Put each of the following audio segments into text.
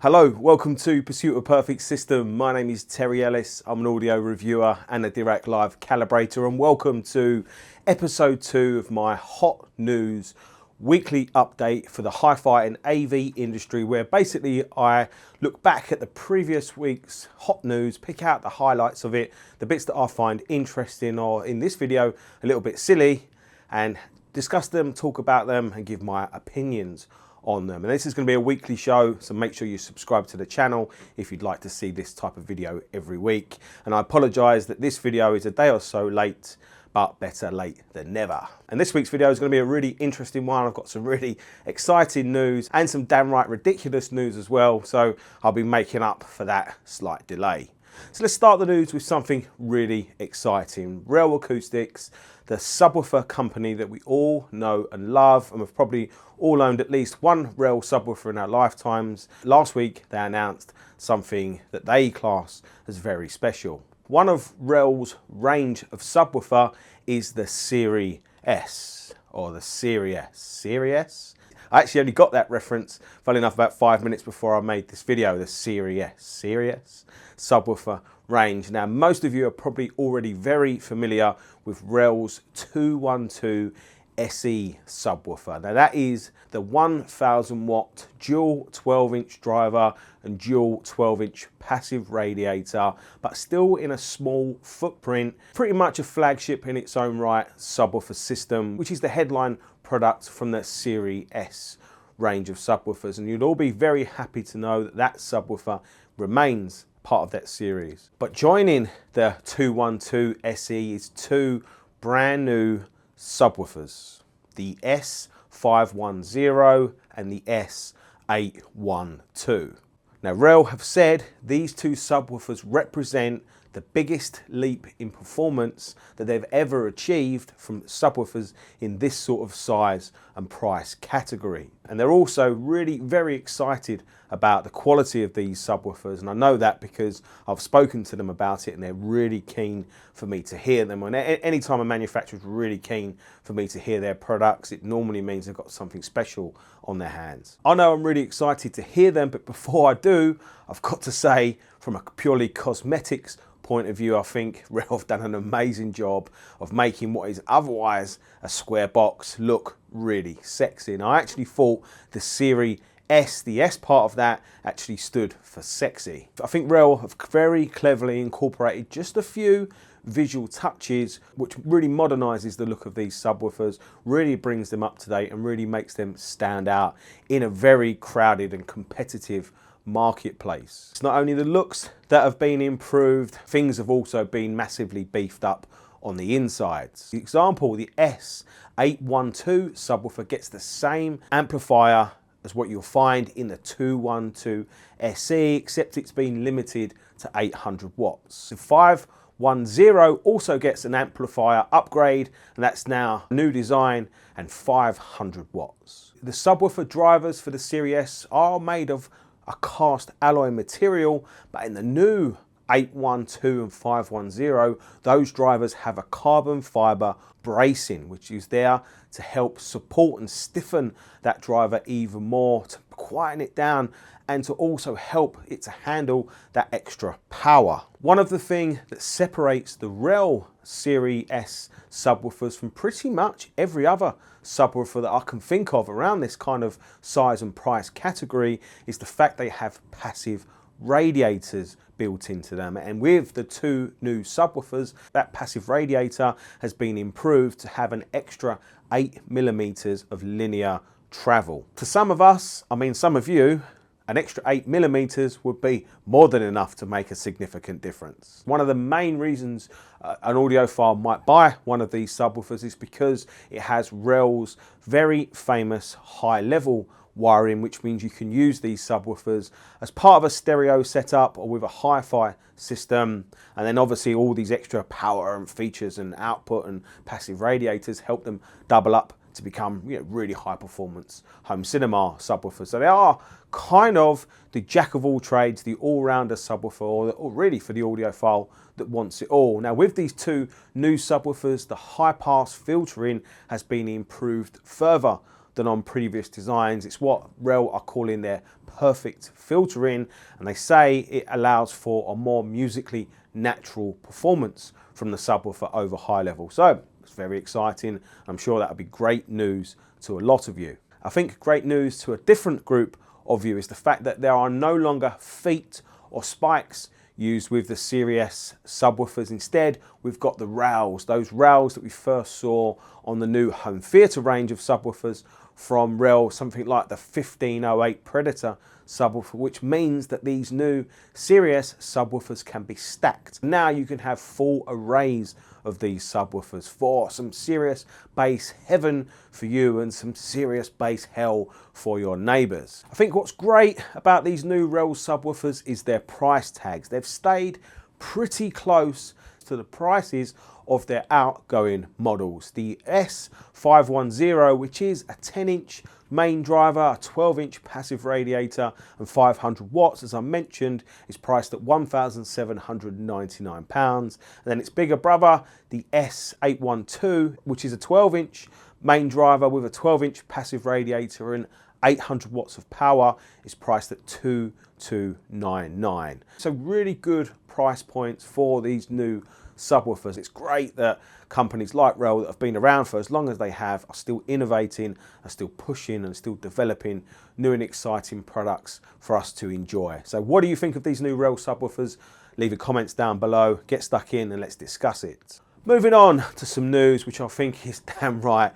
Hello, welcome to Pursuit of Perfect System. My name is Terry Ellis. I'm an audio reviewer and a Dirac Live Calibrator, and welcome to episode 2 of my hot news weekly update for the hi-fi and AV industry, where basically I look back at the previous week's hot news, pick out the highlights of it, the bits that I find interesting or in this video a little bit silly, and discuss them, talk about them and give my opinions on them. And this is going to be a weekly show, so make sure you subscribe to the channel if you'd like to see this type of video every week. And I apologize that this video is a day or so late, but better late than never. And this week's video is going to be a really interesting one. I've got some really exciting news and some damn right ridiculous news as well, so I'll be making up for that slight delay. So let's start the news with something really exciting. REL Acoustics, the subwoofer company that we all know and love, and we've probably all owned at least one REL subwoofer in our lifetimes. Last week they announced something that they class as very special. One of REL's range of subwoofer is the Serie S, or the Serie S. Serie S? I actually only got that reference, funnily enough, about 5 minutes before I made this video, the Serie S. Serie S subwoofer range. Now, most of you are probably already very familiar with REL's 212 SE subwoofer. Now, that is the 1000 watt dual 12-inch driver and dual 12-inch passive radiator, but still in a small footprint, pretty much a flagship in its own right subwoofer system, which is the headline product from the Serie S range of subwoofers. And you'd all be very happy to know that that subwoofer remains part of that series. But joining the 212 SE is two brand new subwoofers, the S510 and the S812. Now, REL have said these two subwoofers represent the biggest leap in performance that they've ever achieved from subwoofers in this sort of size and price category. And they're also really very excited about the quality of these subwoofers, and I know that because I've spoken to them about it and they're really keen for me to hear them. And anytime a manufacturer is really keen for me to hear their products, it normally means they've got something special on their hands. I know I'm really excited to hear them, but before I do, I've got to say, from a purely cosmetics point of view, I think REL have done an amazing job of making what is otherwise a square box look really sexy. And I actually thought the Serie S, the S part of that, actually stood for sexy. I think REL have very cleverly incorporated just a few visual touches which really modernizes the look of these subwoofers, really brings them up to date and really makes them stand out in a very crowded and competitive marketplace. It's not only the looks that have been improved, things have also been massively beefed up on the insides. For example, the S812 subwoofer gets the same amplifier as what you'll find in the 212 SE, except it's been limited to 800 watts. The 510 also gets an amplifier upgrade, and that's now a new design and 500 watts. The subwoofer drivers for the Serie S are made of a cast alloy material, but in the new 812 and 510, those drivers have a carbon fiber bracing, which is there to help support and stiffen that driver even more, to quieten it down and to also help it to handle that extra power. One of the things that separates the REL Serie S subwoofers from pretty much every other subwoofer that I can think of around this kind of size and price category is the fact they have passive radiators built into them. And with the two new subwoofers, that passive radiator has been improved to have an extra 8mm of linear travel. To some of us, I mean some of you, an extra 8mm would be more than enough to make a significant difference. One of the main reasons an audiophile might buy one of these subwoofers is because it has REL's very famous high-level wiring, which means you can use these subwoofers as part of a stereo setup or with a hi-fi system, and then obviously all these extra power and features and output and passive radiators help them double up to become, you know, really high performance home cinema subwoofers. So they are kind of the jack of all trades, the all-rounder subwoofer, or really for the audiophile that wants it all. Now with these two new subwoofers, the high pass filtering has been improved further than on previous designs. It's what REL are calling their perfect filtering, and they say it allows for a more musically natural performance from the subwoofer over high level. So it's very exciting. I'm sure that'll be great news to a lot of you. I think great news to a different group of you is the fact that there are no longer feet or spikes used with the Serie S subwoofers. Instead, we've got the RELs, those RELs that we first saw on the new home theatre range of subwoofers from REL, something like the 1508 Predator subwoofer, which means that these new Serie S subwoofers can be stacked. Now you can have full arrays of these subwoofers for some serious bass heaven for you and some serious bass hell for your neighbours. I think what's great about these new REL subwoofers is their price tags. They've stayed pretty close to the prices of their outgoing models. The S510, which is a 10-inch main driver, a 12-inch passive radiator and 500 watts, as I mentioned, is priced at £1,799. And then its bigger brother, the S812, which is a 12-inch main driver with a 12-inch passive radiator and 800 watts of power, is priced at £2,299. So really good price points for these new subwoofers. It's great that companies like REL that have been around for as long as they have are still innovating, are still pushing and still developing new and exciting products for us to enjoy. So what do you think of these new REL subwoofers? Leave your comments down below, get stuck in and let's discuss it. Moving on to some news which I think is damn right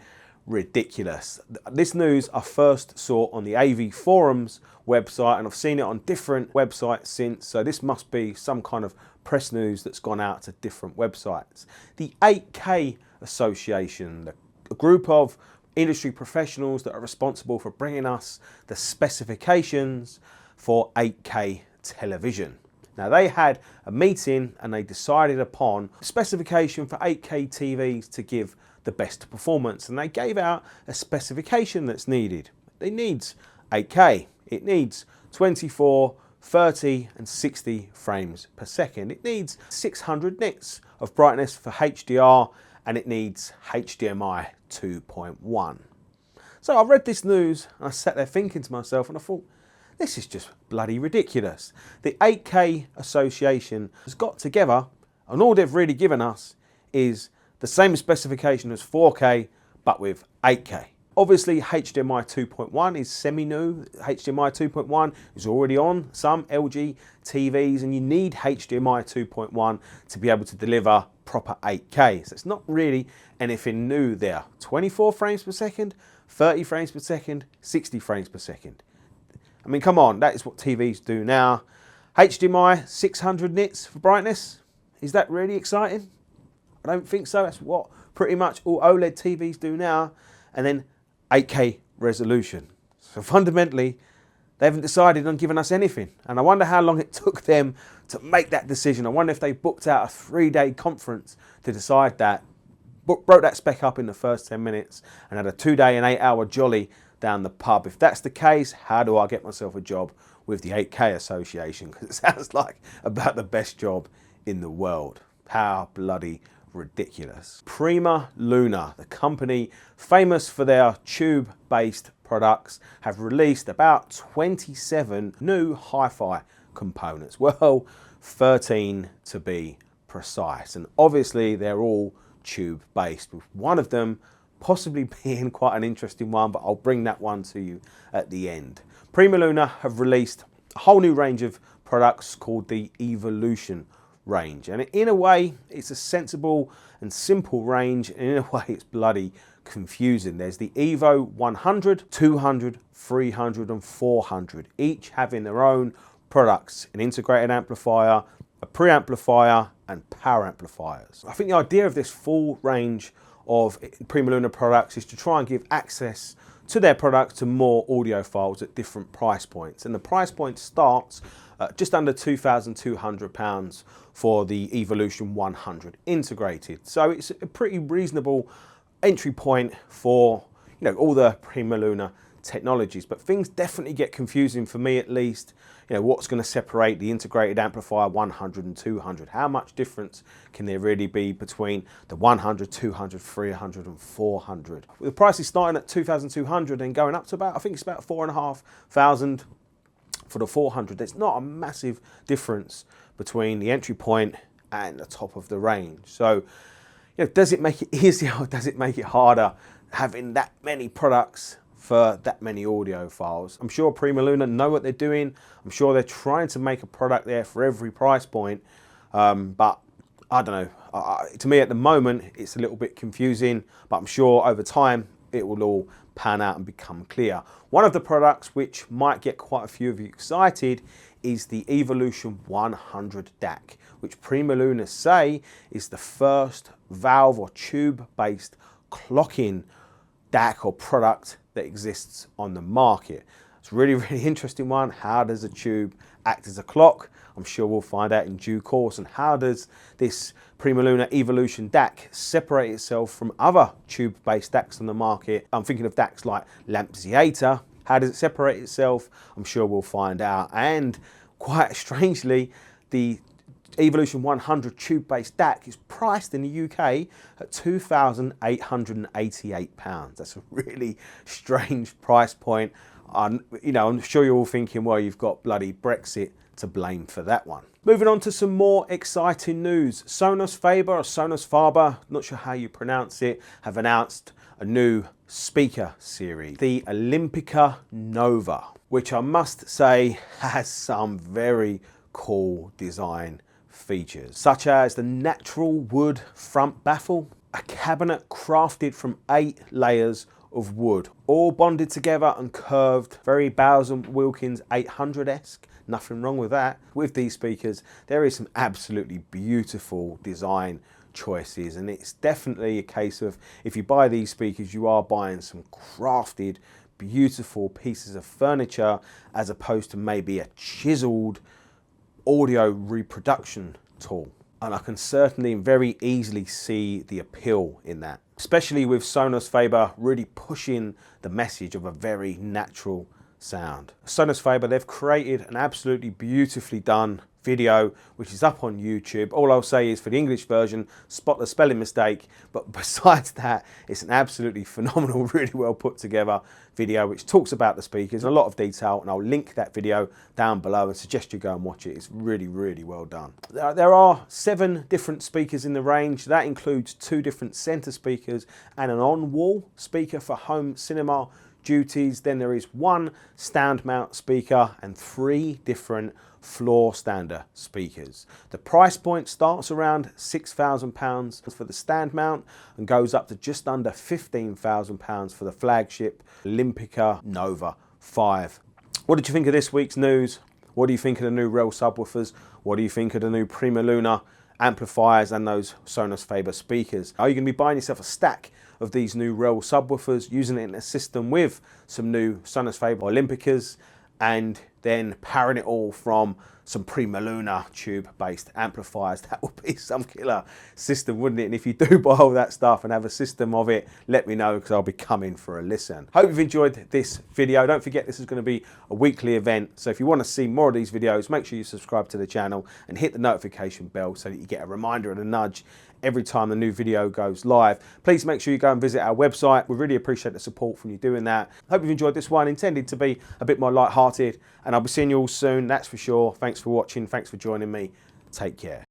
ridiculous. This news I first saw on the AV Forums website and I've seen it on different websites since, so this must be some kind of press news that's gone out to different websites. The 8K Association, a group of industry professionals that are responsible for bringing us the specifications for 8K television. Now they had a meeting and they decided upon a specification for 8K TVs to give the best performance, and they gave out a specification that's needed. It needs 8K, it needs 24, 30 and 60 frames per second. It needs 600 nits of brightness for HDR and it needs HDMI 2.1. So I read this news and I sat there thinking to myself and I thought, this is just bloody ridiculous. The 8K Association has got together and all they've really given us is the same specification as 4K but with 8K. Obviously HDMI 2.1 is semi-new. HDMI 2.1 is already on some LG TVs and you need HDMI 2.1 to be able to deliver proper 8K. So it's not really anything new there. 24 frames per second, 30 frames per second, 60 frames per second. I mean, come on, that is what TVs do now. HDMI 600 nits for brightness, is that really exciting? I don't think so. That's what pretty much all OLED TVs do now. And then 8K resolution. So fundamentally, they haven't decided on giving us anything. And I wonder how long it took them to make that decision. I wonder if they booked out a 3-day conference to decide that, broke that spec up in the first 10 minutes and had a 2-day and 8-hour jolly down the pub. If that's the case, how do I get myself a job with the 8K Association? Because it sounds like about the best job in the world. How bloody ridiculous. PrimaLuna, the company famous for their tube-based products, have released about 27 new hi-fi components. Well, 13 to be precise. And obviously they're all tube-based, with one of them possibly being quite an interesting one, but I'll bring that one to you at the end. PrimaLuna have released a whole new range of products called the Evolution range, and in a way it's a sensible and simple range, and in a way it's bloody confusing. There's the Evo 100, 200, 300 and 400, each having their own products, an integrated amplifier, a preamplifier and power amplifiers. I think the idea of this full range of PrimaLuna products is to try and give access to their products to more audiophiles at different price points, and the price point starts just under £2,200 for the Evolution 100 integrated. So it's a pretty reasonable entry point for all the PrimaLuna technologies, but things definitely get confusing for me at least. You know, what's going to separate the integrated amplifier 100 and 200? How much difference can there really be between the 100, 200, 300 and 400? With the prices starting at 2,200 and going up to about, I think it's about 4,500 for the 400. There's not a massive difference between the entry point and the top of the range. So, you know, does it make it easier or does it make it harder having that many products for that many audiophiles? I'm sure PrimaLuna know what they're doing. I'm sure they're trying to make a product there for every price point. But I don't know. To me at the moment, it's a little bit confusing, but I'm sure over time it will all pan out and become clear. One of the products which might get quite a few of you excited is the Evolution 100 DAC, which PrimaLuna say is the first valve or tube-based clock-in DAC or product that exists on the market. It's a really, really interesting one. How does a tube act as a clock? I'm sure we'll find out in due course. And how does this PrimaLuna Evolution DAC separate itself from other tube-based DACs on the market? I'm thinking of DACs like Lampziator. How does it separate itself? I'm sure we'll find out. And quite strangely, the Evolution 100 tube-based DAC is priced in the UK at £2,888. That's a really strange price point. You know, I'm sure you're all thinking, well, you've got bloody Brexit to blame for that one. Moving on to some more exciting news. Sonus Faber, or Sonus Faber, not sure how you pronounce it, have announced a new speaker series, the Olimpica Nova, which I must say has some very cool design features, such as the natural wood front baffle, a cabinet crafted from 8 layers of wood, all bonded together and curved, very Bowers & Wilkins 800-esque. Nothing wrong with that. With these speakers, there is some absolutely beautiful design choices, and it's definitely a case of, if you buy these speakers, you are buying some crafted, beautiful pieces of furniture, as opposed to maybe a chiseled audio reproduction tool. And I can certainly very easily see the appeal in that, especially with Sonus Faber really pushing the message of a very natural sound. Sonus Faber, they've created an absolutely beautifully done video which is up on YouTube. All I'll say is, for the English version, spot the spelling mistake, but besides that, it's an absolutely phenomenal, really well put together video which talks about the speakers in a lot of detail, and I'll link that video down below and suggest you go and watch it. It's really, really well done. There are 7 different speakers in the range. That includes 2 different center speakers and an on-wall speaker for home cinema duties. Then there is 1 stand mount speaker and 3 different floor stander speakers. The price point starts around £6,000 for the stand mount and goes up to just under £15,000 for the flagship Olimpica Nova 5. What did you think of this week's news? What do you think of the new REL subwoofers? What do you think of the new PrimaLuna amplifiers and those Sonus Faber speakers? Are you going to be buying yourself a stack of these new REL subwoofers, using it in a system with some new Sonus Faber Olympicas, and then powering it all from some PrimaLuna tube-based amplifiers? That would be some killer system, wouldn't it? And if you do buy all that stuff and have a system of it, let me know, because I'll be coming for a listen. Hope you've enjoyed this video. Don't forget, this is going to be a weekly event, so if you want to see more of these videos, make sure you subscribe to the channel and hit the notification bell so that you get a reminder and a nudge every time the new video goes live. Please make sure you go and visit our website. We really appreciate the support from you doing that. Hope you've enjoyed this one, intended to be a bit more light-hearted, and I'll be seeing you all soon, that's for sure. Thanks for watching, thanks for joining me. Take care.